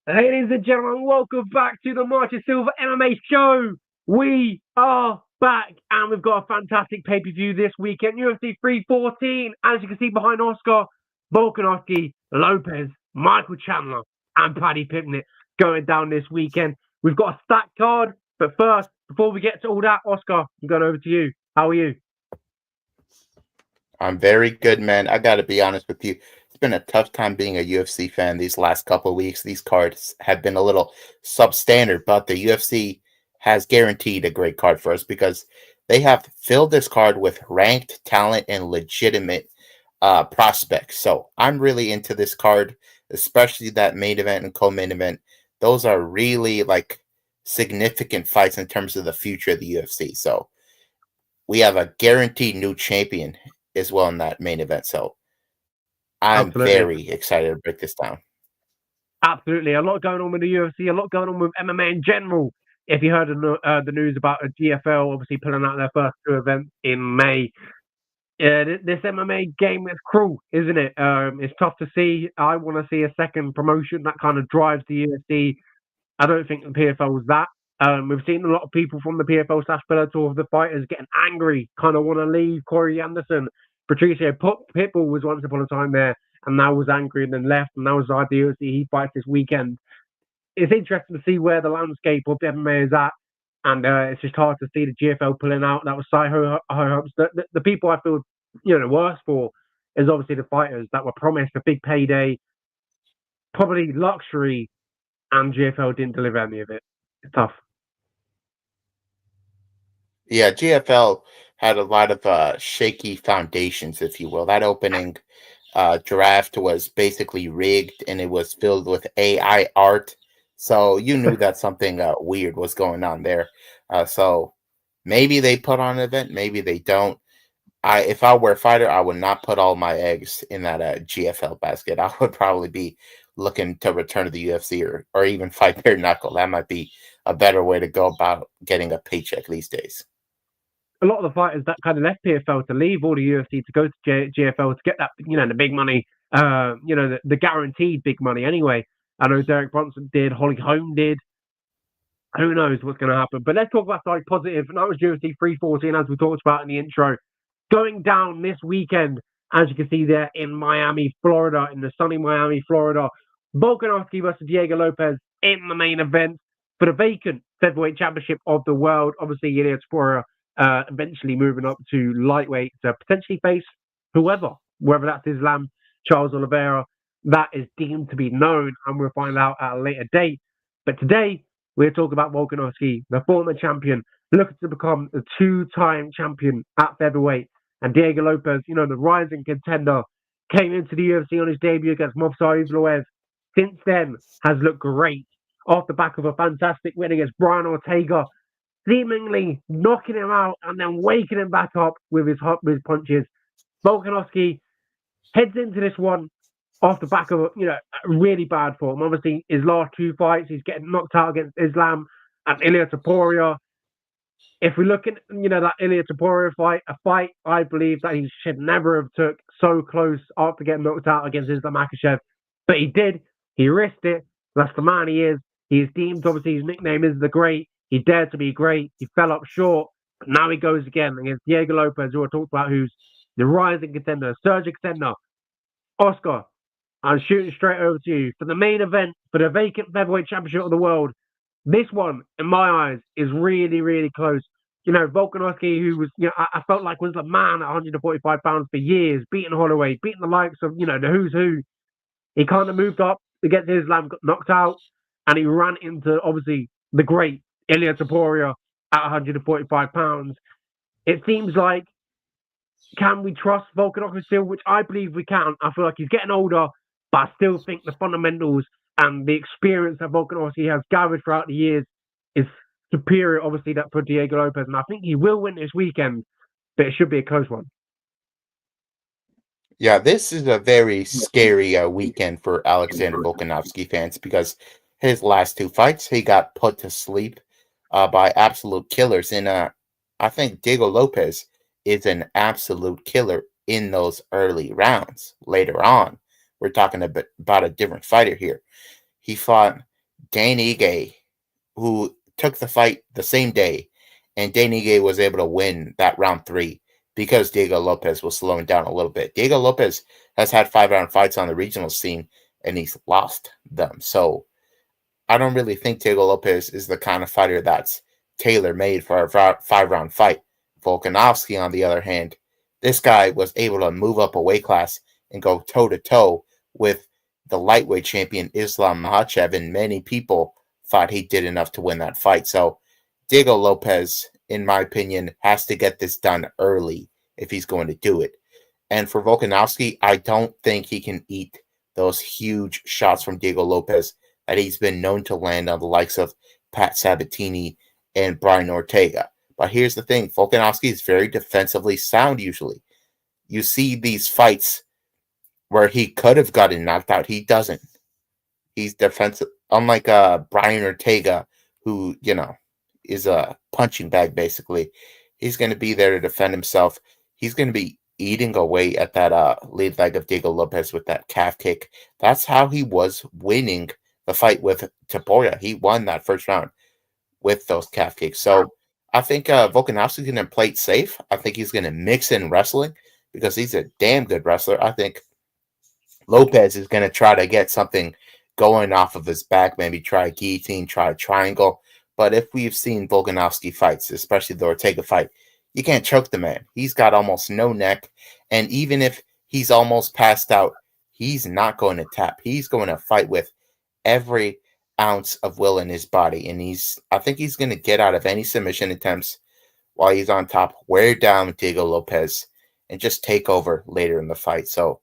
Ladies and gentlemen, welcome back to the Martin Silver MMA show. We are back and we've got a fantastic pay-per-view this weekend. UFC 314, as you can see behind Oscar, Volkanovski, Lopes, Michael Chandler, and Paddy Pimblett going down this weekend. We've got a stacked card, but first, before we get to all that, Oscar, I'm going over to you. How are you? I'm very good, man. I got to be honest with you. It's been a tough time being a UFC fan these last couple of weeks. These cards have been a little substandard, but the UFC has guaranteed a great card for us because they have filled this card with ranked talent and legitimate prospects. So I'm really into this card, especially that main event and co-main event. Those are really like significant fights in terms of the future of the UFC. So we have a guaranteed new champion as well in that main event. So I'm Absolutely. very excited to break this down. Absolutely. A lot going on with the UFC, a lot going on with MMA in general. If you heard the news about a GFL obviously pulling out their first two events in May, this MMA game is cruel, isn't it? It's tough to see. I want to see a second promotion that kind of drives the UFC. I don't think the PFL is that. We've seen a lot of people from the PFL slash Bellator of the fighters getting angry, kind of want to leave. Corey Anderson, Patricio Pitbull was once upon a time there, and now was angry and then left, and now is the UFC. He fights this weekend. It's interesting to see where the landscape of the MMA is at, and it's just hard to see the GFL pulling out. That was high hopes. The people I feel worse for is obviously the fighters that were promised a big payday, probably luxury, and GFL didn't deliver any of it. It's tough. Yeah, GFL had a lot of shaky foundations, if you will. That opening draft was basically rigged and it was filled with AI art. So you knew that something weird was going on there. So maybe they put on an event, maybe they don't. If I were a fighter, I would not put all my eggs in that GFL basket. I would probably be looking to return to the UFC or even fight bare knuckle. That might be a better way to go about getting a paycheck these days. A lot of the fighters that kind of left PFL to leave all the UFC to go to GFL to get that, the big money, the guaranteed big money anyway. I know Derek Bronson did, Holly Holm did. Who knows what's going to happen? But let's talk about something positive. And that was UFC 314, as we talked about in the intro. Going down this weekend, as you can see there in Miami, Florida, in the sunny Miami, Florida. Volkanovski versus Diego Lopes in the main event for the vacant featherweight championship of the world. Obviously, Ilya Spora eventually moving up to lightweight to potentially face whoever, whether that's Islam, Charles Oliveira. That is deemed to be known, and we'll find out at a later date. But today, we're talking about Volkanovski, the former champion, looking to become the two-time champion at featherweight. And Diego Lopes, the rising contender, came into the UFC on his debut against Movsar Evloev. Since then, has looked great off the back of a fantastic win against Brian Ortega, seemingly knocking him out and then waking him back up with his punches. Volkanovski heads into this one off the back of a really bad form. Obviously, his last two fights, he's getting knocked out against Islam and Ilia Topuria. If we look at that Ilia Topuria fight, a fight I believe that he should never have took so close after getting knocked out against Islam Makhachev, but he did. He risked it. That's the man he is. He is deemed, obviously, his nickname is the Great. He dared to be great. He fell up short, but now he goes again against Diego Lopes, who I talked about, who's the rising contender, surging contender. Oscar, I'm shooting straight over to you for the main event for the vacant featherweight championship of the world. This one, in my eyes, is really, really close. Volkanovski, who was, I felt like was the man at 145 pounds for years, beating Holloway, beating the likes of, the who's who. He kind of moved up against Islam, got knocked out, and he ran into, obviously, the great Ilia Topuria at 145 pounds. It seems like, can we trust Volkanovski still? Which I believe we can. I feel like he's getting older, but I still think the fundamentals and the experience that Volkanovski has gathered throughout the years is superior, obviously, that for Diego Lopes. And I think he will win this weekend, but it should be a close one. Yeah, this is a very scary weekend for Alexander Volkanovski fans because his last two fights, he got put to sleep by absolute killers. And I think Diego Lopes is an absolute killer in those early rounds. Later on, we're talking about a different fighter here. He fought Dan Ige, who took the fight the same day, and Dan Ige was able to win that round 3 because Diego Lopes was slowing down a little bit. Diego Lopes has had 5-round fights on the regional scene, and he's lost them. So I don't really think Diego Lopes is the kind of fighter that's tailor-made for a 5-round fight. Volkanovski, on the other hand, this guy was able to move up a weight class and go toe-to-toe with the lightweight champion Islam Makhachev, and many people thought he did enough to win that fight. So Diego Lopes, in my opinion, has to get this done early if he's going to do it. And for Volkanovski, I don't think he can eat those huge shots from Diego Lopes that he's been known to land on the likes of Pat Sabatini and Brian Ortega. But here's the thing, Volkanovski is very defensively sound usually. You see these fights where he could have gotten knocked out. He doesn't. He's defensive. Unlike Brian Ortega, who, is a punching bag, basically. He's going to be there to defend himself. He's going to be eating away at that lead leg of Diego Lopes with that calf kick. That's how he was winning the fight with Taporia. He won that first round with those calf kicks. So I think Volkanovski's going to play it safe. I think he's going to mix in wrestling because he's a damn good wrestler. I think Lopes is going to try to get something going off of his back, maybe try a guillotine, try a triangle. But if we've seen Volkanovski fights, especially the Ortega fight, you can't choke the man. He's got almost no neck. And even if he's almost passed out, he's not going to tap. He's going to fight with every ounce of will in his body. And I think he's going to get out of any submission attempts while he's on top, wear down Diego Lopes, and just take over later in the fight. So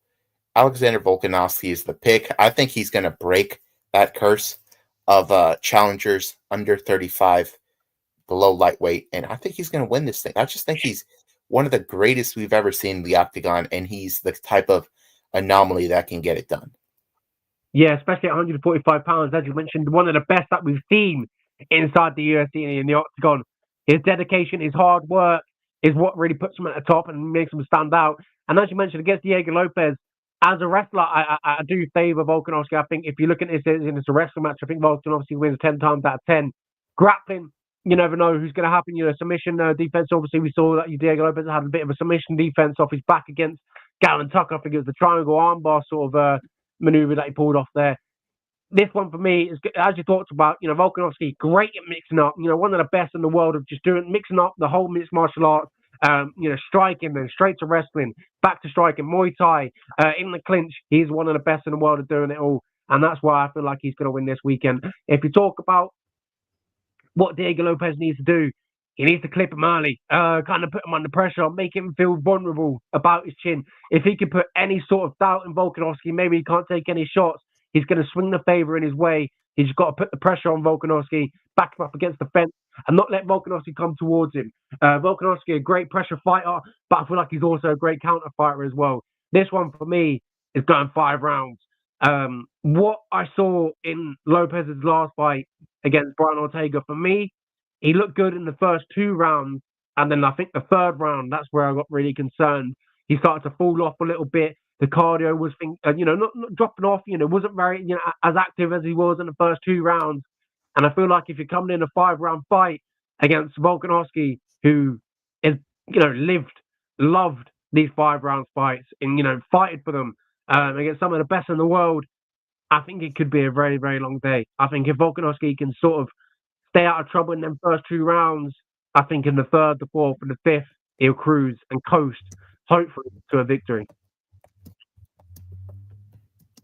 Alexander Volkanovski is the pick. I think he's going to break that curse of challengers under 35, below lightweight, and I think he's going to win this thing. I just think he's one of the greatest we've ever seen in the octagon, and he's the type of anomaly that can get it done. Yeah, especially at 145 pounds, as you mentioned, one of the best that we've seen inside the UFC in the octagon. His dedication, his hard work is what really puts him at the top and makes him stand out. And as you mentioned, against Diego Lopes, as a wrestler, I do favour Volkanovski. I think if you look at this as a wrestling match, I think Volkanovski wins 10 times out of 10. Grappling, you never know who's going to happen. Submission defense, obviously, we saw that Diego Lopes had a bit of a submission defense off his back against Galen Tucker. I think it was the triangle armbar sort of maneuver that he pulled off there. This one for me is, as you talked about, Volkanovski, great at mixing up. One of the best in the world of just mixing up the whole mixed martial arts. Striking, then straight to wrestling, back to striking, Muay Thai, in the clinch. He's one of the best in the world at doing it all. And that's why I feel like he's going to win this weekend. If you talk about what Diego Lopes needs to do, he needs to clip him early, kind of put him under pressure, make him feel vulnerable about his chin. If he can put any sort of doubt in Volkanovski, maybe he can't take any shots, he's going to swing the favor in his way. He's got to put the pressure on Volkanovski, back him up against the fence, and not let Volkanovski come towards him. Volkanovski, a great pressure fighter, but I feel like he's also a great counter fighter as well. This one for me is going 5 rounds. What I saw in Lopez's last fight against Brian Ortega, for me, he looked good in the first 2 rounds, and then I think the 3rd round, that's where I got really concerned. He started to fall off a little bit. The cardio was, not dropping off. Wasn't very, as active as he was in the first 2 rounds. And I feel like if you're coming in a 5-round fight against Volkanovski, who is, loved these 5-round fights and, fighted for them against some of the best in the world, I think it could be a very, very long day. I think if Volkanovski can sort of stay out of trouble in them first 2 rounds, I think in the 3rd, the 4th, and the 5th, he'll cruise and coast, hopefully, to a victory.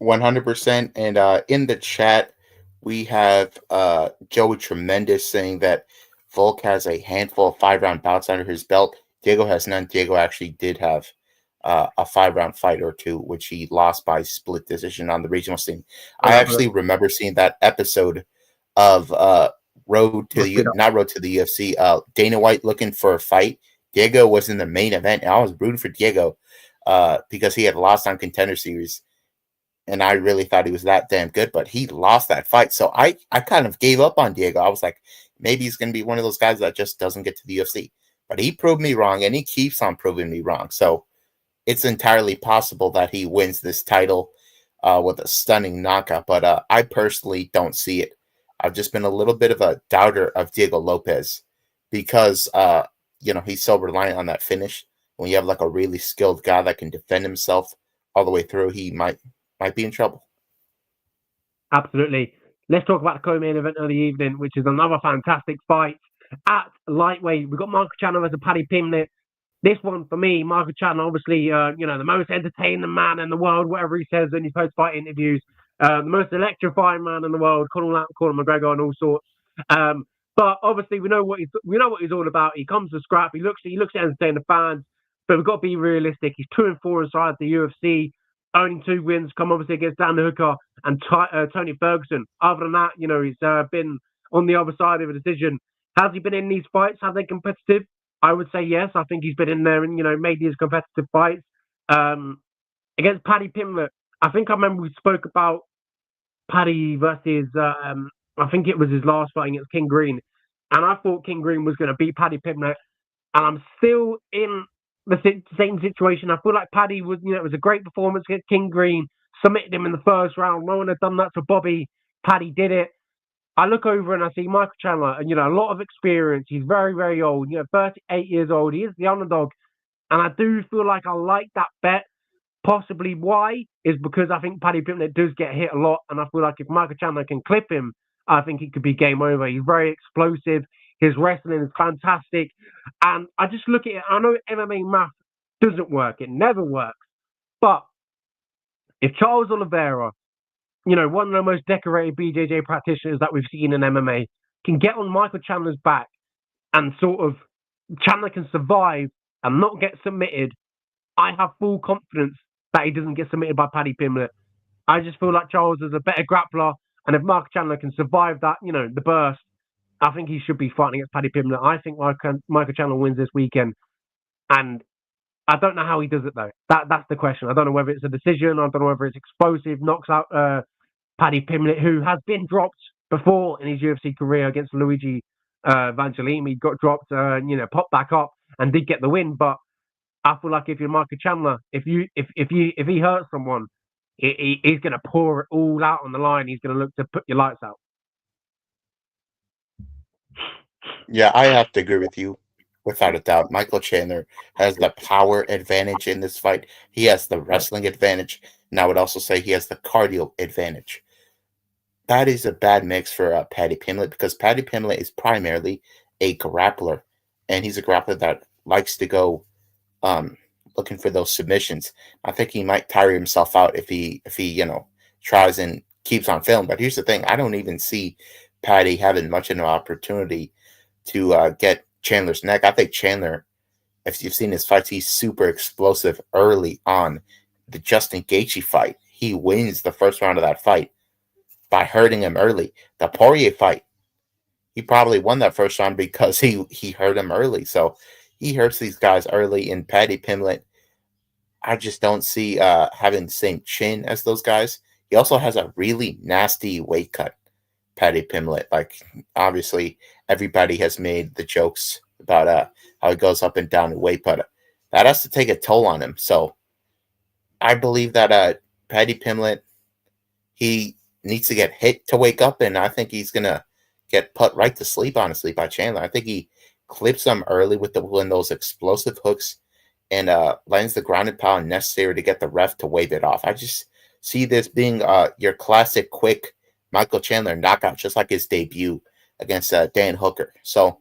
100%. And in the chat, we have Joey Tremendous saying that Volk has a handful of 5-round bouts under his belt. Diego has none. Diego actually did have a 5-round fight or 2, which he lost by split decision on the regional scene. I actually remember seeing that episode of not Road to the UFC. Dana White looking for a fight. Diego was in the main event, and I was rooting for Diego because he had lost on Contender Series. And I really thought he was that damn good, but he lost that fight. So I kind of gave up on Diego. I was like, maybe he's going to be one of those guys that just doesn't get to the UFC. But he proved me wrong, and he keeps on proving me wrong. So it's entirely possible that he wins this title with a stunning knockout. But I personally don't see it. I've just been a little bit of a doubter of Diego Lopes because he's so reliant on that finish. When you have like a really skilled guy that can defend himself all the way through, he might be in trouble. Absolutely. Let's talk about the co-main event of the evening, which is another fantastic fight at lightweight. We've got Michael Chandler versus Paddy Pimblett. This one, for me, Michael Chandler, obviously, the most entertaining man in the world, whatever he says in his post-fight interviews. The most electrifying man in the world, Conor McGregor and all sorts. But obviously, we know what he's all about. He comes to scrap. He looks to entertain the fans. But we've got to be realistic. He's 2-4 inside the UFC. Only 2 wins come obviously against Dan Hooker and Tony Ferguson. Other than that, he's been on the other side of a decision. Has he been in these fights? Have they competitive? I would say yes. I think he's been in there and, made these competitive fights. Against Paddy Pimblett, I remember we spoke about Paddy versus, I think it was his last fight against King Green. And I thought King Green was going to beat Paddy Pimblett. And I'm still in the same situation. I feel like Paddy was, it was a great performance against King Green, submitted him in the first round. No one had done that to Bobby. Paddy did it. I look over and I see Michael Chandler, and, a lot of experience. He's very, very old, 38 years old. He is the underdog. And I do feel like I like that bet. Possibly why is because I think Paddy Pimblett does get hit a lot. And I feel like if Michael Chandler can clip him, I think it could be game over. He's very explosive. His wrestling is fantastic. And I just look at it. I know MMA math doesn't work. It never works. But if Charles Oliveira, one of the most decorated BJJ practitioners that we've seen in MMA, can get on Michael Chandler's back and sort of Chandler can survive and not get submitted, I have full confidence that he doesn't get submitted by Paddy Pimblett. I just feel like Charles is a better grappler, and if Michael Chandler can survive that, the burst, I think he should be fighting against Paddy Pimblett. I think Michael Chandler wins this weekend, and I don't know how he does it though. That's the question. I don't know whether it's a decision. I don't know whether it's explosive, knocks out Paddy Pimblett, who has been dropped before in his UFC career against Luigi Vangelimi. Got dropped, popped back up and did get the win. But I feel like if you're Michael Chandler, if he hurts someone, he's going to pour it all out on the line. He's going to look to put your lights out. Yeah, I have to agree with you without a doubt. Michael Chandler has the power advantage in this fight. He has the wrestling advantage. And I would also say he has the cardio advantage. That is a bad mix for Paddy Pimblett because Paddy Pimblett is primarily a grappler. And he's a grappler that likes to go looking for those submissions. I think he might tire himself out if he tries and keeps on filming. But here's the thing. I don't even see Paddy having much of an opportunity to get Chandler's neck. I think Chandler, if you've seen his fights, he's super explosive early on. The Justin Gaethje fight, he wins the first round of that fight by hurting him early. The Poirier fight, he probably won that first round because he hurt him early. So he hurts these guys early. And Paddy Pimblett, I just don't see having the same chin as those guys. He also has a really nasty weight cut, Paddy Pimblett. Like, obviously, everybody has made the jokes about how he goes up and down in weight, but that has to take a toll on him. So I believe that Paddy Pimblett, he needs to get hit to wake up, and I think he's going to get put right to sleep, honestly, by Chandler. I think he clips him early with those explosive hooks and lands the grounded pound necessary to get the ref to wave it off. I just see this being your classic quick Michael Chandler knockout, just like his debut against Dan Hooker. So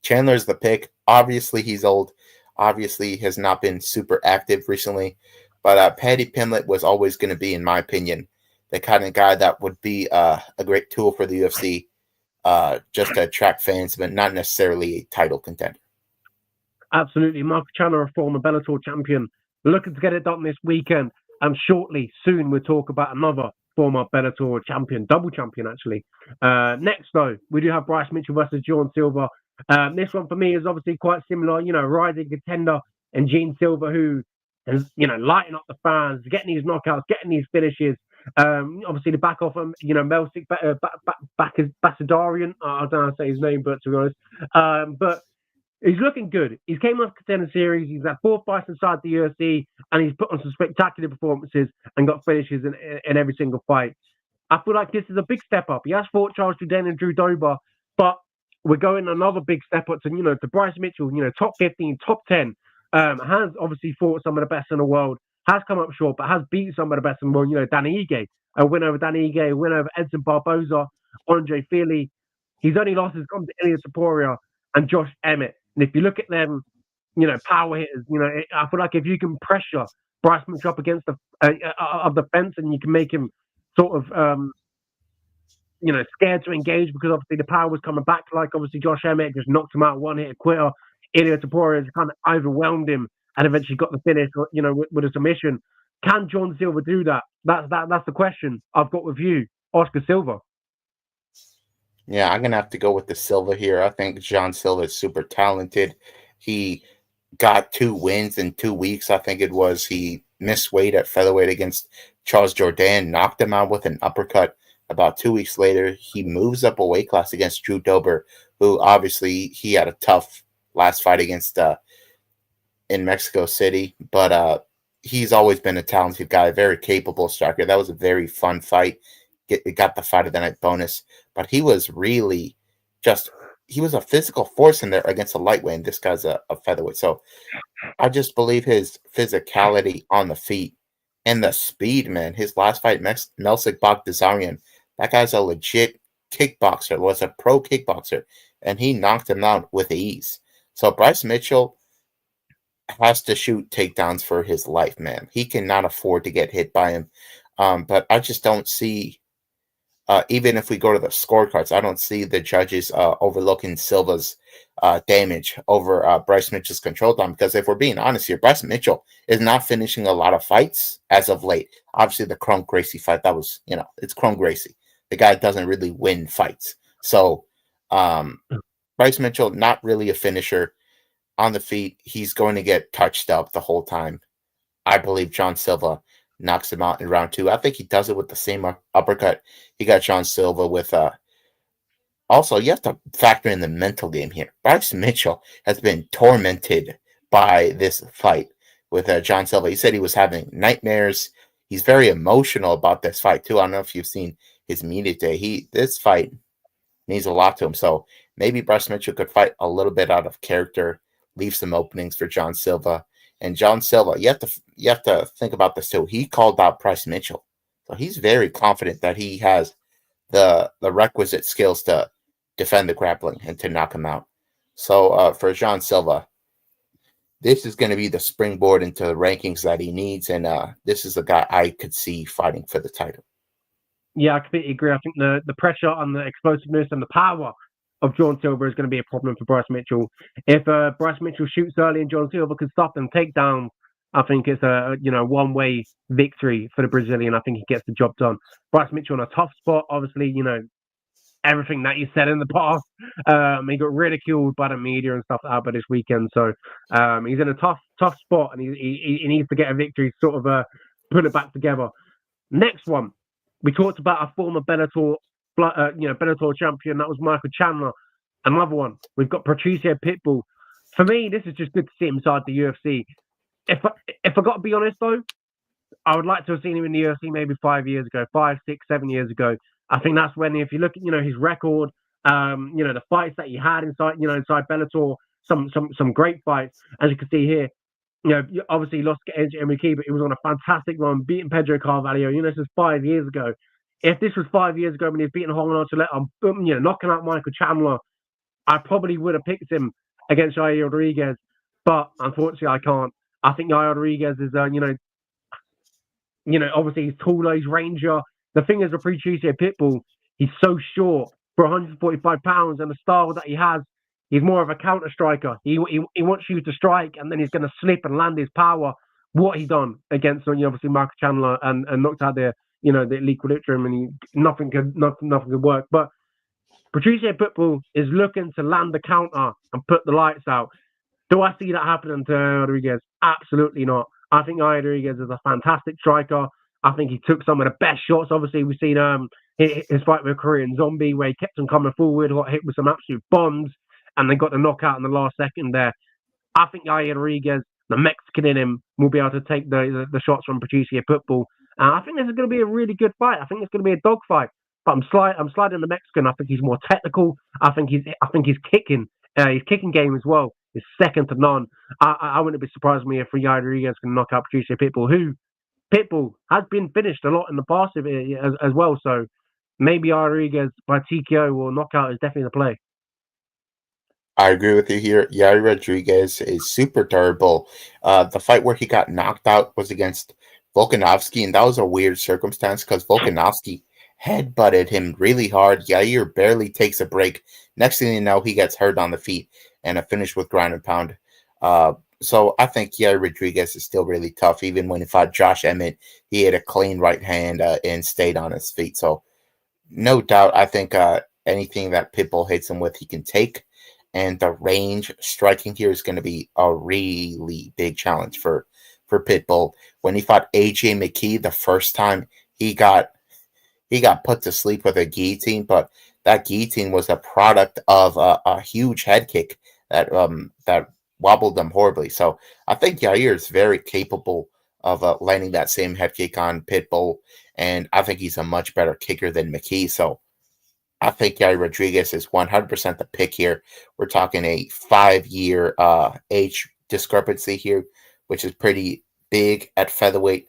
Chandler's the pick. Obviously, he's old. Obviously, he has not been super active recently. But Paddy Pimblett was always going to be, in my opinion, the kind of guy that would be a great tool for the UFC just to attract fans, but not necessarily a title contender. Absolutely. Michael Chandler, a former Bellator champion, looking to get it done this weekend. And shortly, soon, we'll talk about another former Bellator champion, double champion, actually. Next, though, we do have Bryce Mitchell versus John Silver. This one, for me, is obviously quite similar. rising contender and Gene Silver, who is, lighting up the fans, getting these knockouts, getting these finishes. Obviously, the back off him, Melsic Basadarian. I don't know how to say his name, but to be honest. But he's looking good. He's came off contender series. He's had 4 fights inside the UFC, and he's put on some spectacular performances and got finishes in every single fight. I feel like this is a big step up. He has fought Charles Jourdain and Drew Dober, but we're going another big step up to Bryce Mitchell, top 15, top 10. Has obviously fought some of the best in the world, has come up short, but has beat some of the best in the world. Danny Ige, a win over Danny Ige, a win over Edson Barboza, Andre Feely. His only losses come to Ilya Taporia and Josh Emmett. And if you look at them, power hitters, I feel like if you can pressure Bryce Mitchell up against the fence and you can make him sort of scared to engage because obviously the power was coming back. Like obviously Josh Emmett just knocked him out, one hit quitter. Ilya Taporia kind of overwhelmed him and eventually got the finish, with a submission. Can John Silver do that? That's the question I've got with you, Oscar Silva. Yeah, I'm gonna have to go with the Silva here. I think John Silva is super talented. He got 2 wins in 2 weeks. I think it was he missed weight at featherweight against Charles Jourdain, knocked him out with an uppercut. About 2 weeks later, he moves up a weight class against Drew Dober, who obviously he had a tough last fight against in Mexico City, but he's always been a talented guy, very capable striker. That was a very fun fight. It got the fight of the night bonus, but he was really he was a physical force in there against a lightweight, and this guy's a featherweight. So I just believe his physicality on the feet and the speed, man. His last fight, Melsik Baghdasaryan, that guy's a legit kickboxer, was a pro kickboxer, and he knocked him out with ease. So Bryce Mitchell has to shoot takedowns for his life, man. He cannot afford to get hit by him. But I just don't see, even if we go to the scorecards, I don't see the judges overlooking Silva's damage over Bryce Mitchell's control time. Because if we're being honest here, Bryce Mitchell is not finishing a lot of fights as of late. Obviously, the Chrome Gracie fight, that was, it's Chrome Gracie. The guy doesn't really win fights. So Bryce Mitchell, not really a finisher. On the feet, he's going to get touched up the whole time. I believe John Silva knocks him out in round 2. I think he does it with the same uppercut he got John Silva with. Also, you have to factor in the mental game here. Bryce Mitchell has been tormented by this fight with John Silva. He said he was having nightmares. He's very emotional about this fight too. I don't know if you've seen his media day. This fight means a lot to him. So maybe Bryce Mitchell could fight a little bit out of character, leave some openings for John Silva. And John Silva, you have to think about this too. He called out Bryce Mitchell. So he's very confident that he has the requisite skills to defend the grappling and to knock him out. So for John Silva, this is going to be the springboard into the rankings that he needs. And this is a guy I could see fighting for the title. Yeah, I completely agree. I think the pressure and the explosiveness and the power of John Silva is going to be a problem for Bryce Mitchell. If Bryce Mitchell shoots early and John Silva can stop them takedowns, I think it's a one-way victory for the Brazilian. I think he gets the job done. Bryce Mitchell in a tough spot, obviously, everything that he said in the past. He got ridiculed by the media and stuff like that this weekend. So he's in a tough spot, and he needs to get a victory, sort of put it back together. Next one, we talked about a former Bellator champion. That was Michael Chandler. Another one. We've got Patricio Pitbull. For me, this is just good to see him inside the UFC. If I got to be honest though, I would like to have seen him in the UFC maybe 5 years ago, 5, 6, 7 years ago. I think that's when, if you look at his record, the fights that he had inside Bellator, some great fights. As you can see here, obviously he lost to Enrique, but he was on a fantastic run, beating Pedro Carvalho. This was 5 years ago. If this was 5 years ago when he was beating Juan Archuleta, knocking out Michael Chandler, I probably would have picked him against Yair Rodriguez, but unfortunately I can't. I think Yair Rodriguez is, obviously he's taller, he's ranger. The thing is with Patricio Pitbull, he's so short for 145 pounds, and the style that he has, he's more of a counter striker. He wants you to strike, and then he's going to slip and land his power. What he done against obviously Michael Chandler and knocked out the equilibrium, and nothing could work. But Patricio Pitbull is looking to land the counter and put the lights out. Do I see that happening to Rodriguez? Absolutely not. I think Rodriguez is a fantastic striker. I think he took some of the best shots. Obviously, we've seen his fight with Korean Zombie, where he kept on coming forward, got hit with some absolute bombs, and then got the knockout in the last second there. I think Yair Rodriguez, the Mexican in him, will be able to take the shots from Patricio Pitbull I think this is going to be a really good fight. I think it's going to be a dogfight. But I'm sliding the Mexican. I think he's more technical. I think his kicking game as well is second to none. I wouldn't be surprised me if Rodriguez can knock out Patricio Pitbull, who Pitbull has been finished a lot in the past as well. So maybe Rodriguez by TKO or knockout is definitely the play. I agree with you here. Yair Rodriguez is super durable. The fight where he got knocked out was against Volkanovski, and that was a weird circumstance because Volkanovski headbutted him really hard. Yair barely takes a break. Next thing you know, he gets hurt on the feet and a finish with ground and pound. So I think Yair Rodriguez is still really tough. Even when he fought Josh Emmett, he had a clean right hand and stayed on his feet. So no doubt, I think anything that Pitbull hits him with, he can take. And the range striking here is going to be a really big challenge for Pitbull. When he fought AJ McKee the first time, he got put to sleep with a guillotine, but that guillotine was a product of a huge head kick that wobbled them horribly. So I think Yair is very capable of landing that same head kick on Pitbull, and I think he's a much better kicker than McKee. So I think Yair Rodriguez is 100% the pick here. We're talking a 5-year age discrepancy here, which is pretty big at featherweight.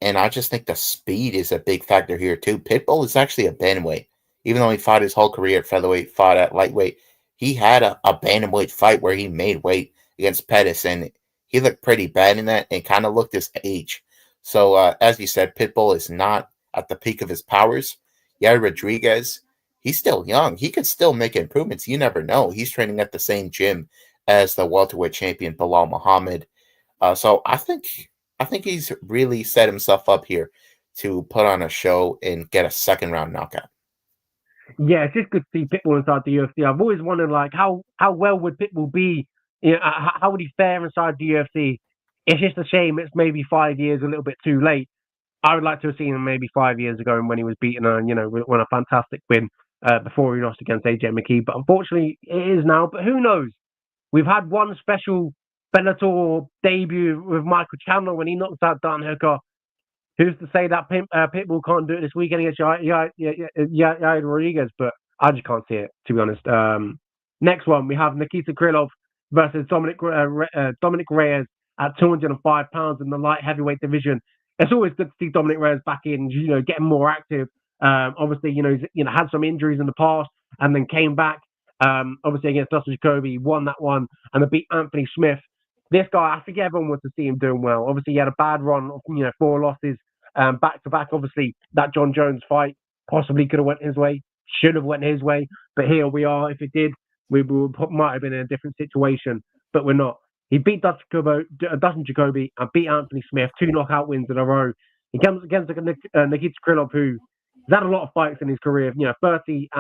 And I just think the speed is a big factor here, too. Pitbull is actually a bantamweight. Even though he fought his whole career at featherweight, fought at lightweight, he had a bantamweight fight where he made weight against Pettis, and he looked pretty bad in that and kind of looked his age. So, as you said, Pitbull is not at the peak of his powers. Yair Rodriguez, he's still young. He could still make improvements. You never know. He's training at the same gym as the welterweight champion Bilal Muhammad. So I think he's really set himself up here to put on a show and get a second round knockout. Yeah, it's just good to see Pitbull inside the UFC. I've always wondered, like, how well would Pitbull be? You know, how would he fare inside the UFC? It's just a shame it's maybe 5 years, a little bit too late. I would like to have seen him maybe 5 years ago when he was beaten and, won a fantastic win before he lost against AJ McKee. But unfortunately, it is now. But who knows? We've had one special Bellator debut with Michael Chandler when he knocked out Dan Hooker. Who's to say that Pitbull can't do it this weekend against Yair Rodriguez? But I just can't see it, to be honest. Next one, we have Nikita Krylov versus Dominic Reyes at 205 pounds in the light heavyweight division. It's always good to see Dominic Reyes back in, getting more active. Obviously, he's had some injuries in the past and then came back. Obviously against Dustin Jacoby, won that one and then beat Anthony Smith. This guy, I think everyone wants to see him doing well. Obviously, he had a bad run of 4 losses back to back. Obviously, that John Jones fight possibly could have went his way, should have went his way. But here we are. If it did, we might have been in a different situation. But we're not. He beat Dustin Jacoby and beat Anthony Smith, 2 knockout wins in a row. He comes against Nikita Krylov, who has had a lot of fights in his career. 30-9,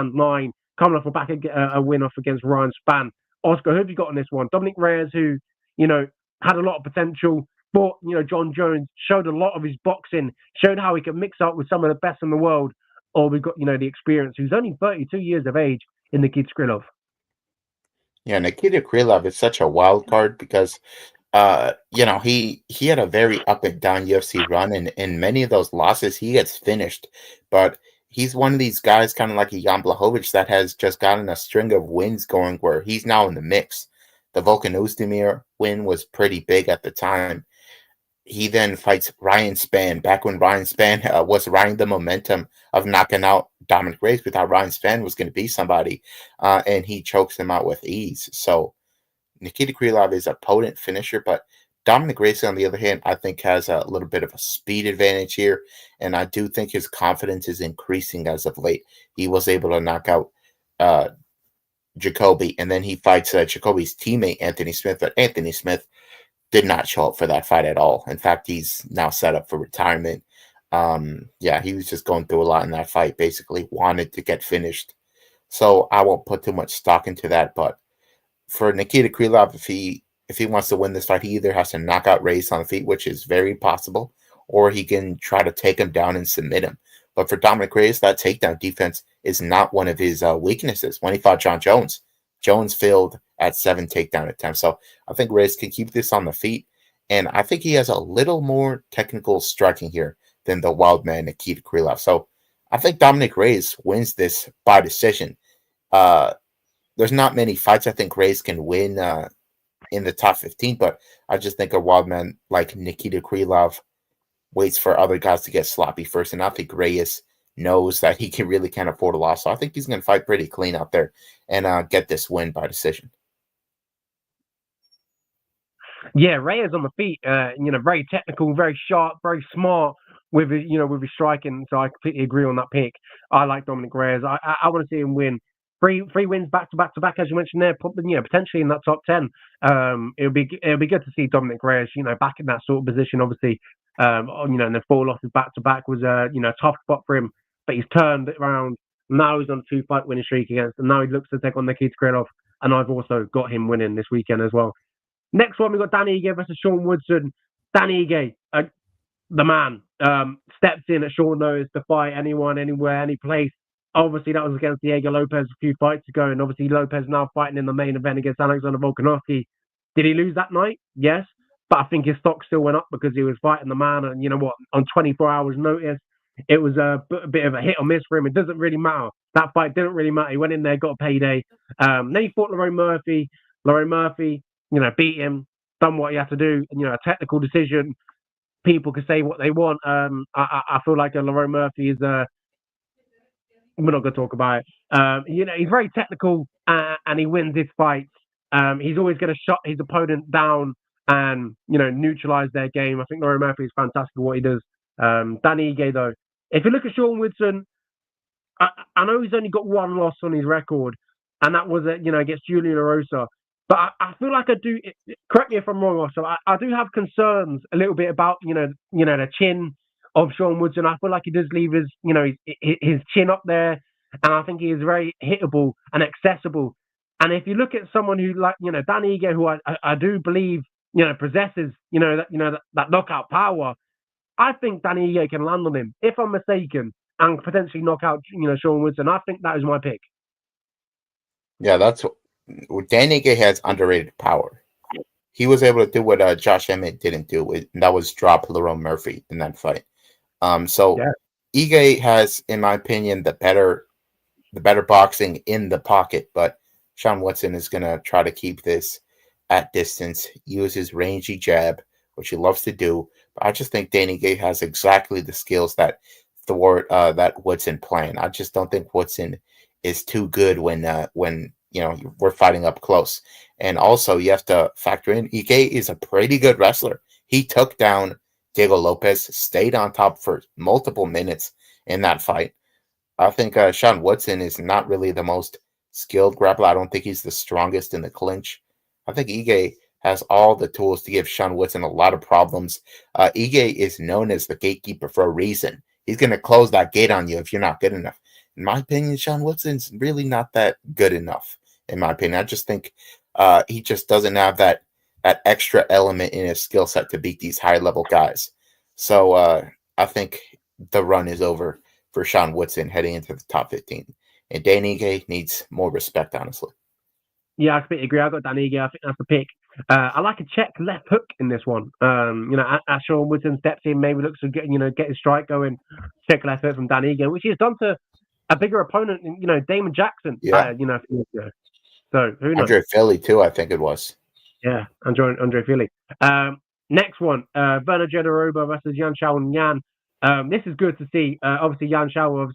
coming off a win off against Ryan Spann. Oscar, who have you got on this one? Dominic Reyes, who had a lot of potential, but, John Jones showed a lot of his boxing, showed how he could mix up with some of the best in the world. Or we've got, the experience, who's only 32 years of age in Nikita Krylov. Yeah, Nikita Krylov is such a wild card because, he had a very up and down UFC run, and in many of those losses, he gets finished. But he's one of these guys, kind of like a Jan Blachowicz, that has just gotten a string of wins going where he's now in the mix. The Volkanovski win was pretty big at the time. He then fights Ryan Spann. Back when Ryan Spann was riding the momentum of knocking out Dominic Reyes, we thought Ryan Spann was going to be somebody, and he chokes him out with ease. So Nikita Krylov is a potent finisher, but Dominic Reyes, on the other hand, I think has a little bit of a speed advantage here, and I do think his confidence is increasing as of late. He was able to knock out Jacoby, and then he fights Jacoby's teammate, Anthony Smith, but Anthony Smith did not show up for that fight at all. In fact, he's now set up for retirement. He was just going through a lot in that fight, basically wanted to get finished. So I won't put too much stock into that, but for Nikita Krylov, if he wants to win this fight, he either has to knock out Reyes on the feet, which is very possible, or he can try to take him down and submit him. But for Dominic Reyes, that takedown defense is not one of his weaknesses. When he fought John Jones, Jones failed at 7 takedown attempts. So I think Reyes can keep this on the feet, and I think he has a little more technical striking here than the wild man Nikita Krylov. So I think Dominic Reyes wins this by decision. There's not many fights I think Reyes can win in the top 15, but I just think a wild man like Nikita Krylov waits for other guys to get sloppy first, and I think Reyes knows that he can't afford a loss. So I think he's going to fight pretty clean out there and get this win by decision. Yeah, Reyes on the feet, very technical, very sharp, very smart with his, with his striking. So I completely agree on that pick. I like Dominic Reyes. I want to see him win three wins back to back to back, as you mentioned there. Potentially in that top 10. It'll be good to see Dominic Reyes, back in that sort of position. Obviously, and the 4 losses back to back was a tough spot for him, but he's turned it around. Now he's on a 2-fight winning streak against, and now he looks to take on Nikita Krylov. And I've also got him winning this weekend as well. Next one, we got Dan Ige versus Sean Woodson. Dan Ige, the man, steps in at short notice to fight anyone, anywhere, any place. Obviously, that was against Diego Lopes a few fights ago, and obviously Lopes now fighting in the main event against Alexander Volkanovski. Did he lose that night? Yes, but I think his stock still went up because he was fighting the man, and you know what? On 24 hours' notice, it was a bit of a hit or miss for him. It doesn't really matter. That fight didn't really matter. He went in there, got a payday. Then he fought Lerone Murphy. Lerone Murphy, beat him, done what he had to do. A technical decision. People can say what they want. I feel like Lerone Murphy is we're not going to talk about it. He's very technical and he wins his fights. He's always going to shut his opponent down and, neutralize their game. I think Lerone Murphy is fantastic at what he does. Dan Ige, though, if you look at Sean Woodson, I know he's only got 1 loss on his record, and that was against Julian LaRosa. But I feel like I do. Correct me if I'm wrong, also. I do have concerns a little bit about the chin of Sean Woodson. I feel like he does leave his chin up there, and I think he is very hittable and accessible. And if you look at someone who Dan Ige, who I do believe possesses that knockout power, I think Dan Ige can land on him if I'm mistaken and potentially knock out Sean Woodson. I think that is my pick. Yeah, that's. Dan Ige has underrated power. He was able to do what Josh Emmett didn't do, and that was drop Lerone Murphy in that fight. Ige has, in my opinion, the better boxing in the pocket, but Sean Woodson is going to try to keep this at distance, use his rangy jab, which he loves to do. But I just think Dan Ige has exactly the skills that Woodson playing. I just don't think Woodson is too good when we're fighting up close. And also, you have to factor in, Ige is a pretty good wrestler. He took down Diego Lopes, stayed on top for multiple minutes in that fight. I think Sean Woodson is not really the most skilled grappler. I don't think he's the strongest in the clinch. I think Ige has all the tools to give Sean Woodson a lot of problems. Ige is known as the gatekeeper for a reason. He's going to close that gate on you if you're not good enough. In my opinion, Sean Woodson's really not that good enough. In my opinion, I just think he just doesn't have that extra element in his skill set to beat these high-level guys. So I think the run is over for Sean Woodson heading into the top 15. And Dan Ige needs more respect, honestly. Yeah, I completely agree. I got Dan Ige. I think that's the pick. I like a check left hook in this one. As Sean Woodson steps in, maybe looks to get his strike going. Check left hook from Dan Ige, which he's done to a bigger opponent, Damon Jackson. Yeah. A few years ago. So who knows? Andre Philly too, I think it was. Yeah, Andre Philly. Next one, Bernard Jederoba versus Yan Xiaoyan. This is good to see. Obviously, Yan Xiao,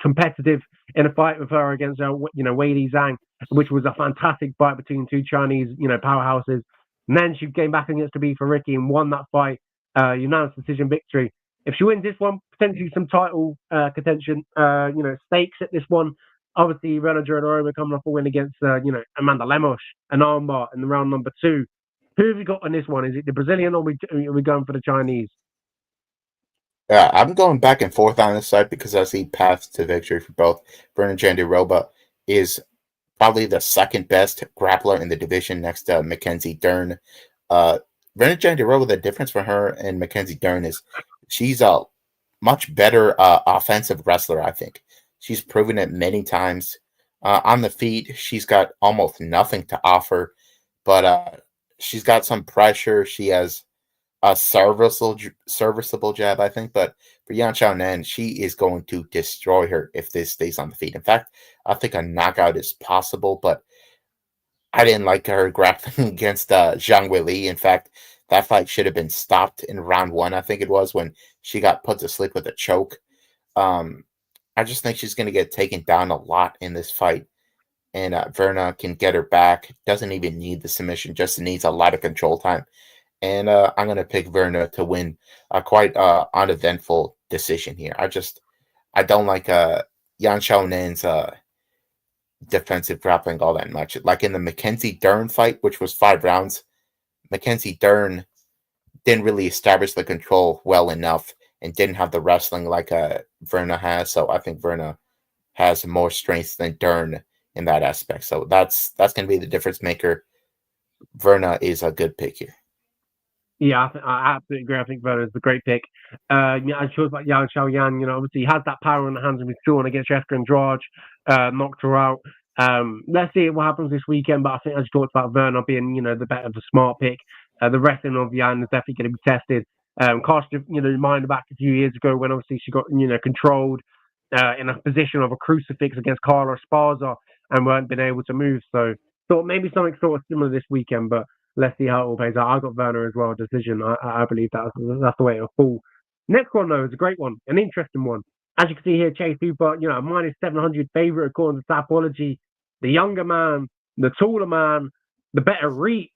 competitive in a fight with her against Weili Zhang, which was a fantastic fight between two Chinese powerhouses. And then she came back against Tabitha Ricci and won that fight, unanimous decision victory. If she wins this one, potentially some title contention, stakes at this one. Obviously, Bernard Jederoba coming off a win against Amanda Lemos, an armbar in the round number 2. Who have we got on this one? Is it the Brazilian or are we going for the Chinese? I'm going back and forth on this side because I see paths to victory for both. Bernard Jederoba is probably the second best grappler in the division next to Mackenzie Dern. Bernard Jederoba, the difference for her and Mackenzie Dern is she's a much better offensive wrestler, I think. She's proven it many times. On the feet, she's got almost nothing to offer, but she's got some pressure. She has a serviceable jab, I think. But for Yan Xiaonan, she is going to destroy her if this stays on the feet. In fact, I think a knockout is possible, but I didn't like her grappling against Zhang Weili. In fact, that fight should have been stopped in round one, I think it was, when she got put to sleep with a choke. Um, I just think she's going to get taken down a lot in this fight. And Verna can get her back. Doesn't even need the submission, just needs a lot of control time. And I'm going to pick Verna to win a quite uneventful decision here. I don't like Yan Xiaonan's defensive grappling all that much. Like in the Mackenzie Dern fight, which was 5 rounds, Mackenzie Dern didn't really establish the control well enough and didn't have the wrestling like Verna has. So I think Verna has more strength than Dern in that aspect. So that's going to be the difference maker. Verna is a good pick here. Yeah, I absolutely agree. I think Verna is a great pick. I chose about Yan Xiaoyan. Obviously he has that power in the hands of his drawn against Jessica Andrade, knocked her out. Let's see what happens this weekend. But I think I just talked about Verna being, the better, the smart pick. The wrestling of Yan is definitely going to be tested. Cast your mind back a few years ago when obviously she got, controlled in a position of a crucifix against Carla Esparza and weren't been able to move. So thought maybe something sort of similar this weekend, but let's see how it all plays out. I got Werner as well, decision. I believe that's the way it'll fall. Next one, though, is a great one, an interesting one. As you can see here, Chase Hooper, a minus 700 favorite according to Tapology. The younger man, the taller man, the better reach.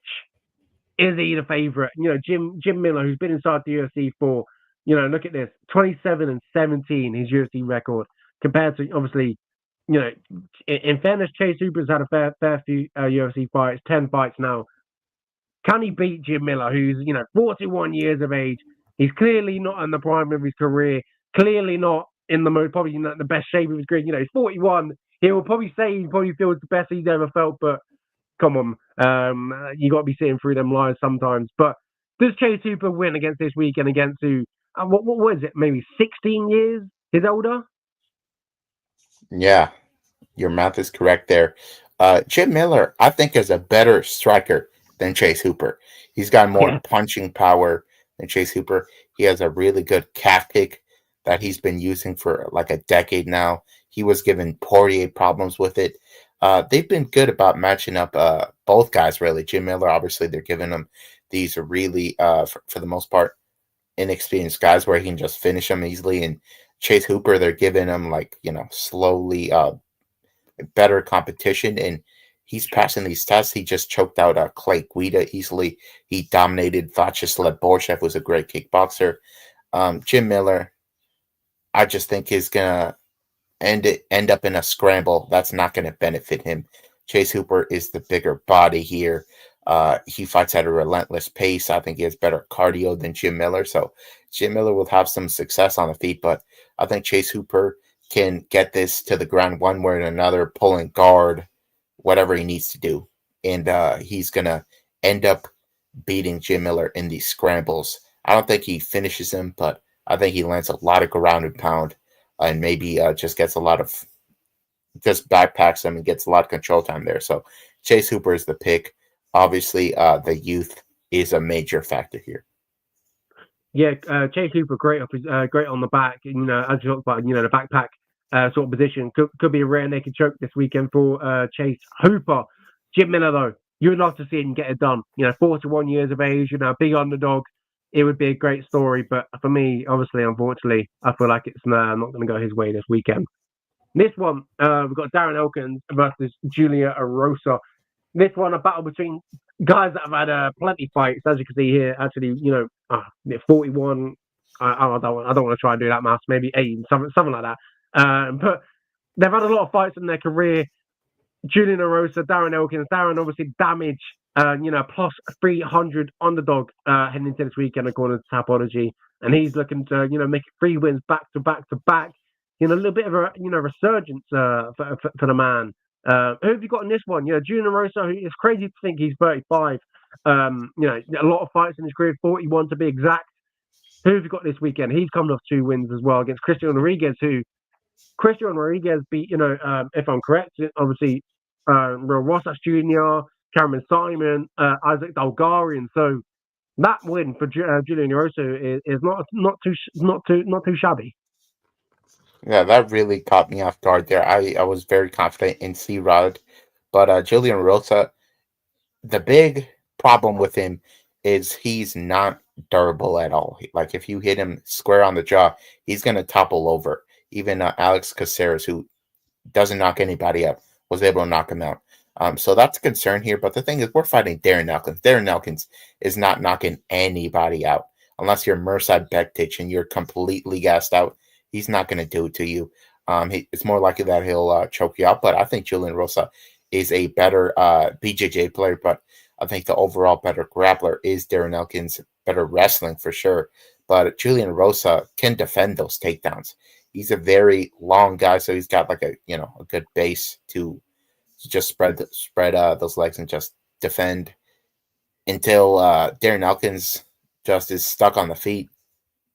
Is he the favorite? Jim Miller, who's been inside the UFC for, look at this, 27-17, his UFC record, compared to, obviously, in fairness, Chase Hooper's had a fair few UFC fights, 10 fights now. Can he beat Jim Miller, who's, 41 years of age? He's clearly not in the prime of his career, clearly not in the most, probably not the best shape of his career. He's 41. He will probably say he probably feels the best he's ever felt, but come on, you got to be seeing through them lies sometimes. But does Chase Hooper win against this weekend against who? What is it? Maybe 16 years? His older? Yeah, your math is correct there. Jim Miller, I think, is a better striker than Chase Hooper. He's got more punching power than Chase Hooper. He has a really good calf kick that he's been using for like a decade now. He was given Poirier problems with it. They've been good about matching up both guys, really. Jim Miller, obviously, they're giving him these really, for the most part, inexperienced guys where he can just finish them easily. And Chase Hooper, they're giving him slowly better competition, and he's passing these tests. He just choked out Clay Guida easily. He dominated Vyacheslav Borchev, who's a great kickboxer. Jim Miller, I just think is gonna end up in a scramble. That's not going to benefit him. Chase Hooper is the bigger body here. He fights at a relentless pace. I think he has better cardio than Jim Miller. So Jim Miller will have some success on the feet, but I think Chase Hooper can get this to the ground one way or another, pulling guard, whatever he needs to do. And he's going to end up beating Jim Miller in these scrambles. I don't think he finishes him, but I think he lands a lot of ground and pound and maybe just gets just backpacks him and gets a lot of control time there. So Chase Hooper is the pick. Obviously, the youth is a major factor here. Yeah, Chase Hooper, great on the back. As you talked about, the backpack sort of position could be a rare naked choke this weekend for Chase Hooper. Jim Miller, though, you would love to see him get it done. 41 years of age, big underdog. It would be a great story, but for me, obviously, unfortunately, I feel like it's not going to go his way this weekend. This one, we've got Darren Elkins versus Julia Arosa. This one, a battle between guys that have had plenty fights, as you can see here. Actually, 41. I don't want to try and do that maths. Maybe 8, something like that. But they've had a lot of fights in their career. Julian Arosa, Darren Elkins. Darren obviously damaged, plus 300 underdog heading into this weekend according to Tapology, and he's looking to make 3 wins back to back to back. A little bit of a resurgence for the man. Who have you got in this one? Julian Arosa. It's crazy to think he's 35. A lot of fights in his career, 41 to be exact. Who have you got this weekend? He's coming off 2 wins as well against Christian Rodriguez, who Christian Rodriguez beat. If I'm correct, obviously. Rosas Jr., Cameron Simon, Isaac Dalgarian. So That win for Julian Erosa is not too shabby. Yeah, that really caught me off guard there. I was very confident in C Rod, but Julian Rosa, the big problem with him is he's not durable at all. Like if you hit him square on the jaw, he's gonna topple over. Even Alex Caceres, who doesn't knock anybody out, was able to knock him out. So that's a concern here. But the thing is, we're fighting Darren Elkins. Darren Elkins is not knocking anybody out unless you're Mirsad Bektic and you're completely gassed out. He's not going to do it to you. It's more likely that he'll choke you out. But I think Julian Rosa is a better BJJ player. But I think the overall better grappler is Darren Elkins. Better wrestling for sure. But Julian Rosa can defend those takedowns. He's a very long guy, so he's got like a good base to just spread those legs and just defend until Darren Elkins just is stuck on the feet,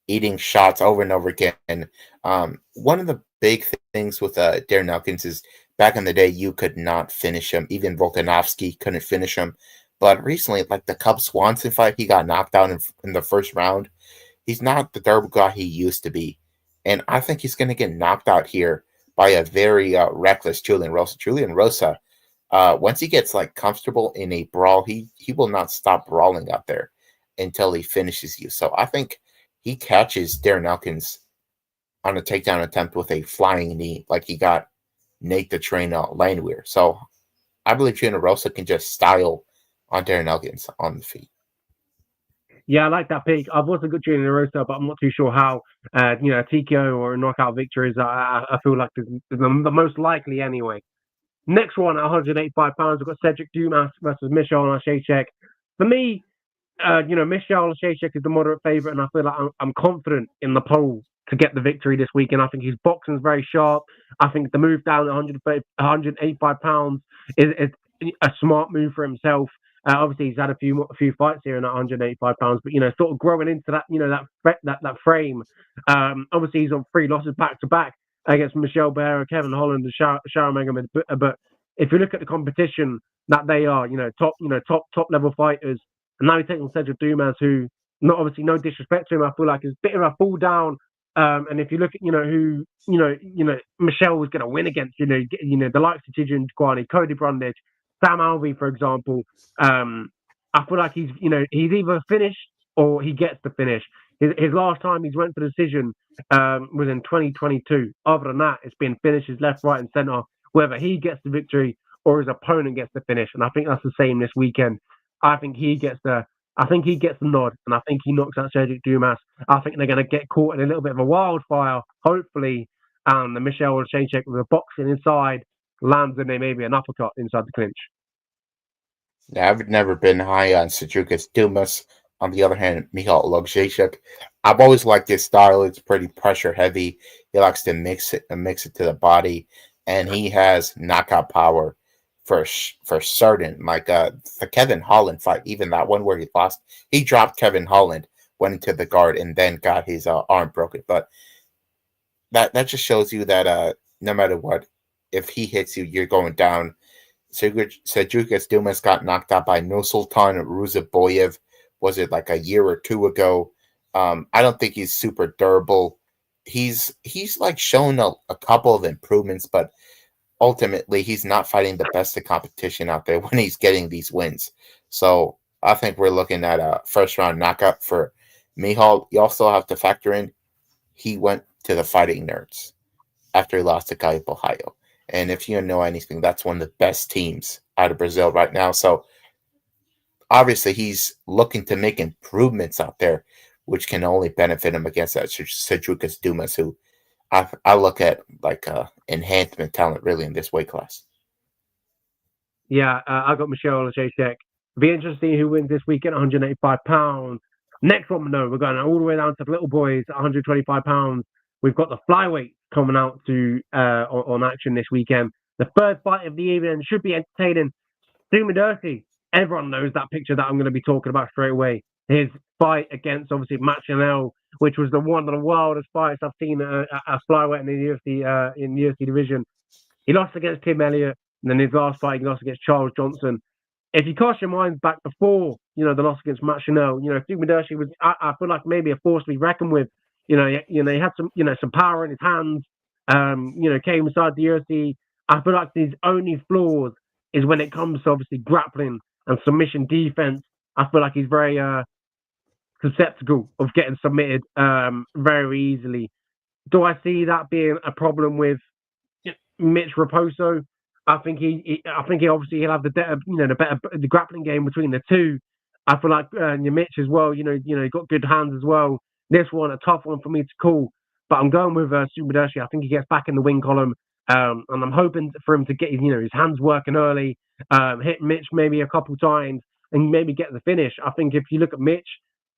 eating shots over and over again. One of the big things with Darren Elkins is back in the day you could not finish him. Even Volkanovski couldn't finish him. But recently, like the Cub Swanson fight, he got knocked out in the first round. He's not the durable guy he used to be. And I think he's going to get knocked out here by a very reckless Julian Rosa. Julian Rosa, once he gets like comfortable in a brawl, he will not stop brawling out there until he finishes you. So I think he catches Darren Elkins on a takedown attempt with a flying knee, like he got Nate the Trainer Landwehr. So I believe Julian Rosa can just style on Darren Elkins on the feet. Yeah, I like that pick. I've also got Julian Erosa, but I'm not too sure how, TKO or a knockout victory is. I feel like the most likely anyway. Next one at 185 pounds, we've got Cedric Dumas versus Michal Lacheychek. For me, Michal Lacheychek is the moderate favourite, and I feel like I'm confident in the poll to get the victory this weekend. I think his boxing's very sharp. I think the move down to 185 pounds is a smart move for himself. Obviously, he's had a few fights here in that 185 pounds, but sort of growing into that, that frame. Obviously, he's on 3 losses back to back against Michelle Bear, Kevin Holland, and Sharon Megamed. But if you look at the competition that they are, top level fighters, and now he's taking Cedric Dumas, who, not obviously no disrespect to him, I feel like is a bit of a fall down. And if you look at who Michelle was going to win against, the likes of Tidjane Kwani, Cody Brundage, Sam Alvey, for example, I feel like he's either finished or he gets to finish. His last time he's went for decision was in 2022. Other than that, it's been finishes left, right, and centre. Whether he gets the victory or his opponent gets the finish, and I think that's the same this weekend. I think he gets the nod, and I think he knocks out Cedric Dumas. I think they're going to get caught in a little bit of a wildfire, hopefully, and the Michal Lacheychek with a boxing inside lands in there, maybe an uppercut inside the clinch. Yeah, I've never been high on Cedric Dumas. On the other hand, Michal Lacheychek, I've always liked his style. It's pretty pressure heavy. He likes to mix it to the body, and he has knockout power for certain. Like the Kevin Holland fight, even that one where he lost, he dropped Kevin Holland, went into the guard, and then got his arm broken. But that just shows you that no matter what, if he hits you, you're going down. Cedric Dumas got knocked out by Nursultan Ruziboyev. Was it like a year or two ago? I don't think he's super durable. He's like shown a couple of improvements, but ultimately he's not fighting the best of competition out there when he's getting these wins. So I think we're looking at a first round knockout for Michal. You also have to factor in he went to the Fighting Nerds after he lost to Caio Ohio. And if you know anything, that's one of the best teams out of Brazil right now. So obviously he's looking to make improvements out there, which can only benefit him against that Cedric Dumas, who I look at like enhancement talent really in this weight class. Yeah, I got Michal Lacheychek. Be interesting who wins this weekend, 185 pounds. Next one, no, we're going all the way down to the little boys, 125 pounds. We've got the flyweight coming out to on action this weekend. The third fight of the evening should be entertaining. Sumi Dirty. Everyone knows that picture that I'm going to be talking about straight away. His fight against obviously Matt Chanel, which was one of the wildest fights I've seen at flyweight in the UFC division. He lost against Tim Elliott, and then his last fight he lost against Charles Johnson. if you cast your minds back before, the loss against Matt Chanel, Sumidashi was, I feel like maybe a force to be reckoned with. He had some power in his hands. Came inside the UFC. I feel like his only flaws is when it comes to obviously grappling and submission defense. I feel like he's very susceptible of getting submitted very easily. Do I see that being a problem with Mitch Raposo? I think he obviously he'll have the grappling game between the two. I feel like Mitch as well. He got good hands as well. This one a tough one for me to call, but I'm going with Sumidashi. I think he gets back in the win column, and I'm hoping for him to get his hands working early, hit Mitch maybe a couple times, and maybe get the finish. I think if you look at Mitch,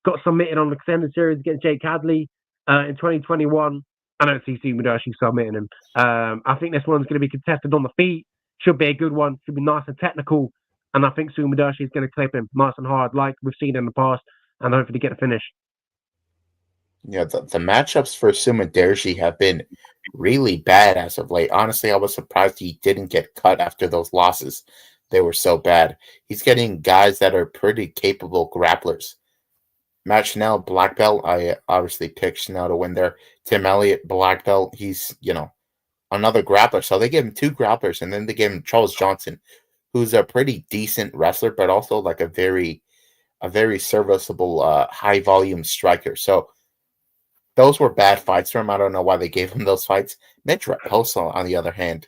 got submitted on the extended series against Jake Hadley in 2021. I don't see Sumidashi submitting him. I think this one's going to be contested on the feet. Should be a good one. Should be nice and technical. And I think Sumidashi is going to clip him nice and hard, like we've seen in the past, and hopefully get a finish. Yeah, the matchups for Sumidashi have been really bad as of late. Honestly, I was surprised he didn't get cut after those losses. They were so bad. He's getting guys that are pretty capable grapplers. Matt Chanel, black belt. I obviously picked Chanel to win there. Tim Elliott, black belt. He's, another grappler. So they gave him two grapplers, and then they gave him Charles Johnson, who's a pretty decent wrestler, but also like a very serviceable, high volume striker. So those were bad fights for him. I don't know why they gave him those fights. Mitch Raposo, on the other hand,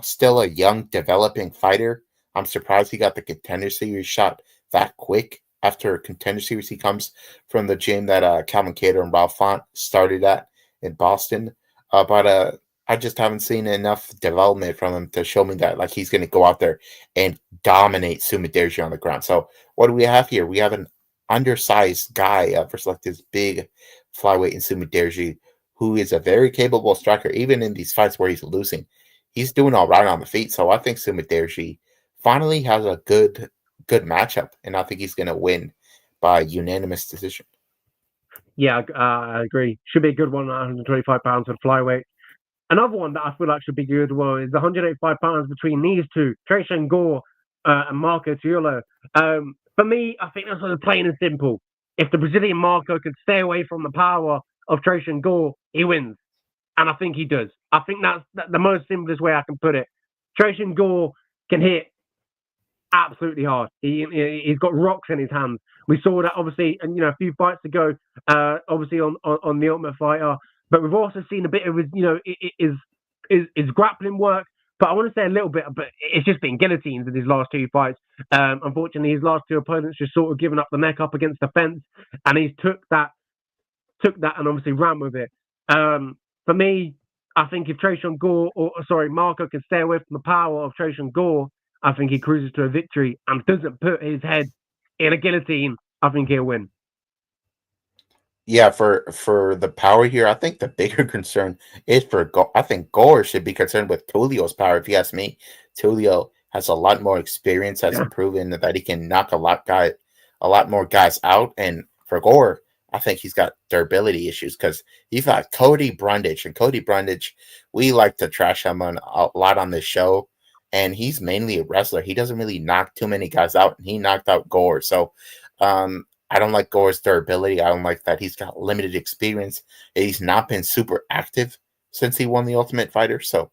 still a young, developing fighter. I'm surprised he got the Contender Series shot that quick. After Contender Series, he comes from the gym that Calvin Kattar and Ralph Font started at in Boston. But I just haven't seen enough development from him to show me that like he's going to go out there and dominate Sumidashi on the ground. So what do we have here? We have an undersized guy versus like this big flyweight in Sumidashi, who is a very capable striker. Even in these fights where he's losing, he's doing all right on the feet. So I think Sumidashi finally has a good matchup, and I think he's going to win by unanimous decision. Yeah, I agree. Should be a good one at 125 pounds for the flyweight. Another one that I feel like should be good well is the 185 pounds between these two, Trace Gore and Marco Tiullo. For me, I think that's sort of plain and simple. If the Brazilian Marco can stay away from the power of Trace Gore, he wins. And I think he does. I think that's the most simplest way I can put it. Trace Gore can hit absolutely hard. He's got rocks in his hands. We saw that obviously, and a few fights ago, obviously on the Ultimate Fighter. But we've also seen a bit of his grappling work. But I want to say a little bit, but it's just been guillotines in his last two fights. Unfortunately, his last two opponents just sort of given up the neck up against the fence, and he's took that and obviously ran with it. For me, I think if Marco can stay away from the power of Trace Gore, I think he cruises to a victory and doesn't put his head in a guillotine. I think he'll win. Yeah, for the power here, I think the bigger concern is for Gore. I think Gore should be concerned with Tulio's power. If you ask me, Tulio has a lot more experience, has proven that he can knock a lot more guys out. And for Gore, I think he's got durability issues because you've got Cody Brundage, and Cody Brundage, we like to trash him a lot on this show. And he's mainly a wrestler. He doesn't really knock too many guys out, and he knocked out Gore. So I don't like Gore's durability. I don't like that he's got limited experience. He's not been super active since he won the Ultimate Fighter. So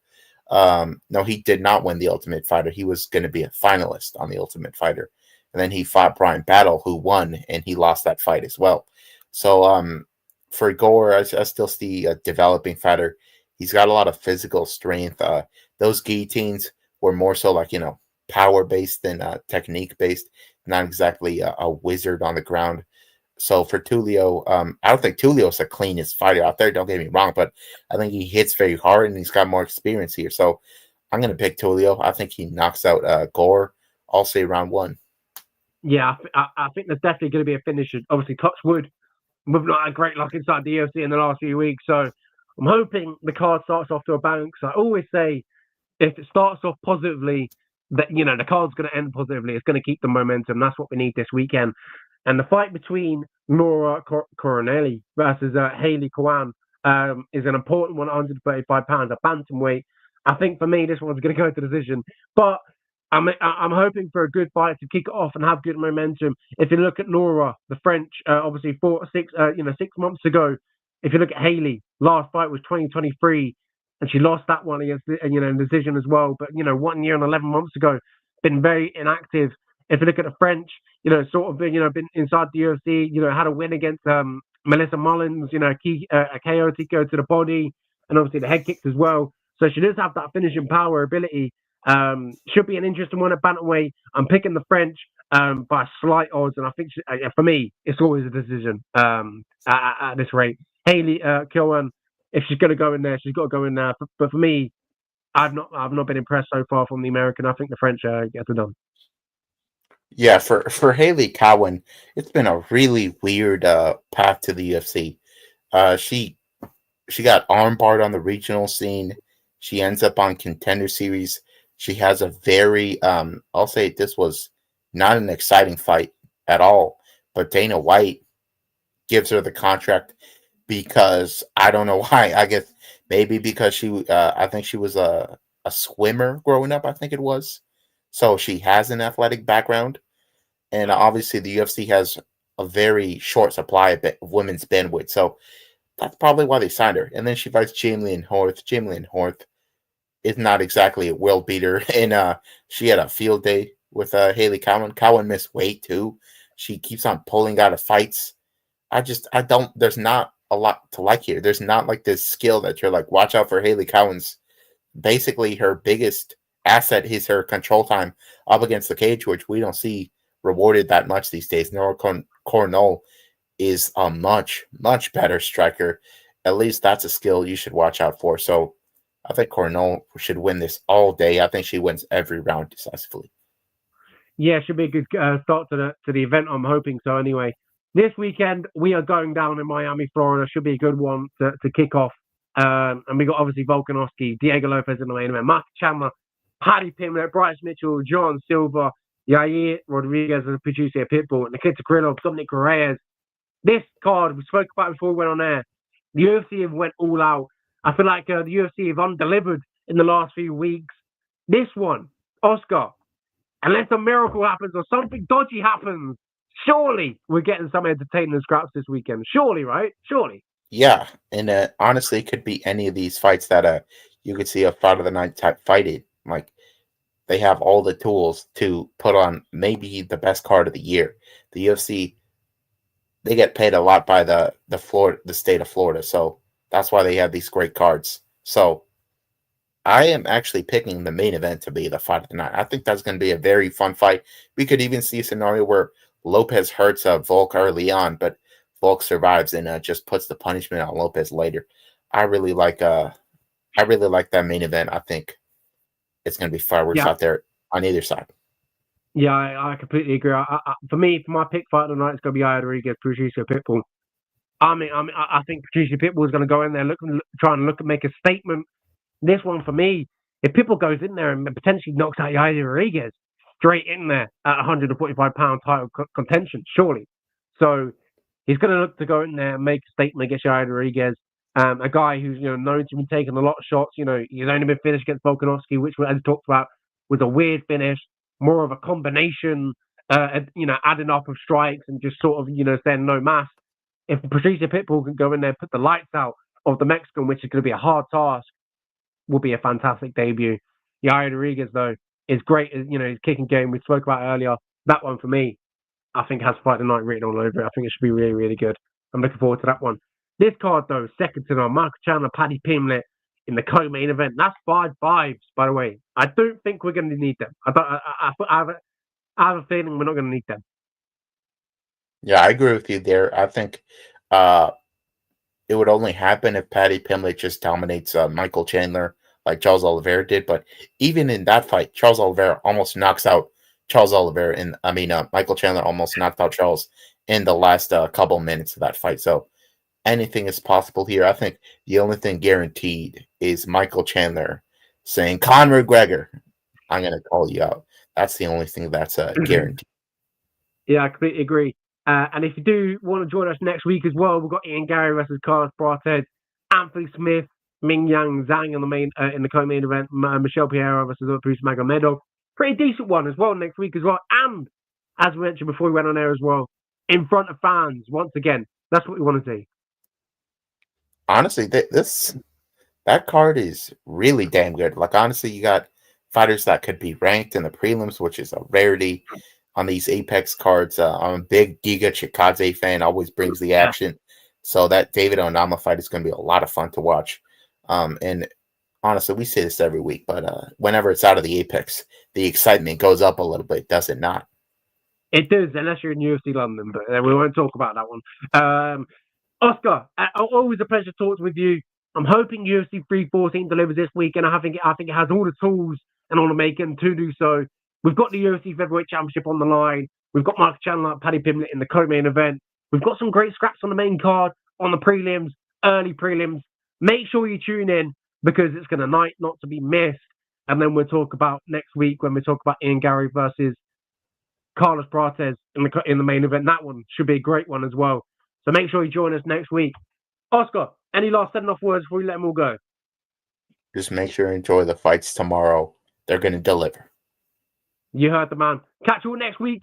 no, he did not win the Ultimate Fighter. He was going to be a finalist on the Ultimate Fighter. And then he fought Brian Battle, who won, and he lost that fight as well. So for Gore, I still see a developing fighter. He's got a lot of physical strength. Those guillotines were more so like, power-based than technique-based, not exactly a wizard on the ground. So for Tulio, I don't think Tulio's the cleanest fighter out there, don't get me wrong, but I think he hits very hard and he's got more experience here. So I'm going to pick Tulio. I think he knocks out Gore. I'll say round one. Yeah, I think there's definitely going to be a finish. Obviously, touch wood. We've not had great luck inside the UFC in the last few weeks, so I'm hoping the card starts off to a bang. So I always say, if it starts off positively, that the card's going to end positively. It's going to keep the momentum. That's what we need this weekend. And the fight between Nora Coronelli versus Haley Kwan is an important one, 135 pounds, a bantamweight. I think for me, this one's going to go to decision. But I'm hoping for a good fight to kick it off and have good momentum. If you look at Nora, the French, obviously 6 months ago. If you look at Haley, last fight was 2023, and she lost that one against in decision as well. But 1 year and 11 months ago, been very inactive. If you look at the French, sort of been inside the UFC. Had a win against Melissa Mullins. A KO to go to the body, and obviously the head kicks as well. So she does have that finishing power ability. Should be an interesting one at bantamweight. I'm picking the French by slight odds, and I think for me, it's always a decision at this rate. Haley Kilwan, if she's going to go in there, she's got to go in there. But for me, I've not been impressed so far from the American. I think the French get it done. Yeah, for Haley Cowan, it's been a really weird path to the UFC. She got armbarred on the regional scene. She ends up on Contender Series. She has a very I'll say this was not an exciting fight at all, but Dana White gives her the contract because I don't know why. I guess maybe because I think she was a swimmer growing up, I think it was. So she has an athletic background. And obviously the UFC has a very short supply of women's bandwidth. So that's probably why they signed her. And then she fights Jamie Horth. Jamie Horth is not exactly a world beater. And she had a field day with Haley Cowan. Cowan missed weight too. She keeps on pulling out of fights. There's not a lot to like here. There's not like this skill that you're like, watch out for Haley Cowan's. Basically, her biggest asset is her control time up against the cage, which we don't see rewarded that much these days. Nora Cornell is a much, much better striker. At least that's a skill you should watch out for. So I think Cornell should win this all day. I think she wins every round decisively. Yeah, it should be a good start to the event. I'm hoping so anyway. This weekend, we are going down in Miami, Florida. Should be a good one to kick off. And we got obviously Volkanovski, Diego Lopes in the main event, Mark Chandler, Paddy Pimblett, Bryce Mitchell, John Silva, Yair Rodriguez as a producer, Pitbull, Nikita Krylov, Dominic Reyes. This card, we spoke about before we went on air. The UFC have went all out. I feel like the UFC have undelivered in the last few weeks. This one, Oscar, unless a miracle happens or something dodgy happens, surely we're getting some entertaining scraps this weekend. Surely, right? Surely. Yeah, and honestly, it could be any of these fights that you could see a fight of the night type fighting. Like, they have all the tools to put on maybe the best card of the year. The UFC, they get paid a lot by the state of Florida, so that's why they have these great cards. So I am actually picking the main event to be the fight of the night. I think that's going to be a very fun fight. We could even see a scenario where Lopes hurts Volk early on, but Volk survives and just puts the punishment on Lopes later. I really like that main event. I think it's going to be fireworks out there on either side. Yeah, I completely agree. For my pick fight of the night, it's going to be Yair Rodriguez, Patricio Pitbull. I think Patricio Pitbull is going to go in there, try and make a statement. This one for me, if Pitbull goes in there and potentially knocks out Yair Rodriguez straight in there at 145-pound title contention, surely. So he's going to look to go in there and make a statement against Yair Rodriguez, a guy who's known to be taking a lot of shots. He's only been finished against Volkanovski, which, as talked about, was a weird finish, more of a combination, adding up of strikes and just sort of saying no mass. If Patricio Pitbull can go in there, put the lights out of the Mexican, which is going to be a hard task, will be a fantastic debut. Yair Rodriguez, though, is great. His kicking game we spoke about earlier. That one for me, I think has fight of the night written all over it. I think it should be really, really good. I'm looking forward to that one. This card, though, second to none, Michael Chandler, Paddy Pimblett in the co-main event. That's 5-5s, by the way. I don't think we're going to need them. I have a feeling we're not going to need them. Yeah, I agree with you there. I think it would only happen if Paddy Pimblett just dominates Michael Chandler like Charles Oliveira did. But even in that fight, Charles Oliveira almost knocks out Charles Oliveira. Michael Chandler almost knocked out Charles in the last couple minutes of that fight. So anything is possible here. I think the only thing guaranteed is Michael Chandler saying, Conor McGregor, I'm going to call you out. That's the only thing that's guaranteed. Yeah, I completely agree. And if you do want to join us next week as well, we've got Ian Gary versus Carlos Prates, Anthony Smith, Ming Yang Zhang in the co-main event, Michelle Piera versus Bruce Magomedov. pretty decent one as well next week as well. And as we mentioned before we went on air as well, in front of fans once again. That's what we want to see. Honestly, that card is really damn good. Like, honestly, you got fighters that could be ranked in the prelims, which is a rarity on these Apex cards. I'm a big Giga Chikadze fan, always brings the action. So that David Onama fight is going to be a lot of fun to watch. And honestly, we say this every week, but whenever it's out of the Apex, the excitement goes up a little bit, does it not? It does, unless you're in UFC London, but we won't talk about that one. Oscar, always a pleasure talking with you. I'm hoping UFC 314 delivers this week, and I think it has all the tools and all the making to do so. We've got the UFC Featherweight Championship on the line. We've got Michael Chandler, Paddy Pimblett in the co-main event. We've got some great scraps on the main card, on the prelims, early prelims. Make sure you tune in because it's going to night not to be missed. And then we'll talk about next week when we talk about Ian Gary versus Carlos Prates in the main event. That one should be a great one as well. So make sure you join us next week. Oscar, any last sending off words before we let them all go? Just make sure you enjoy the fights tomorrow. They're going to deliver. You heard the man. Catch you all next week.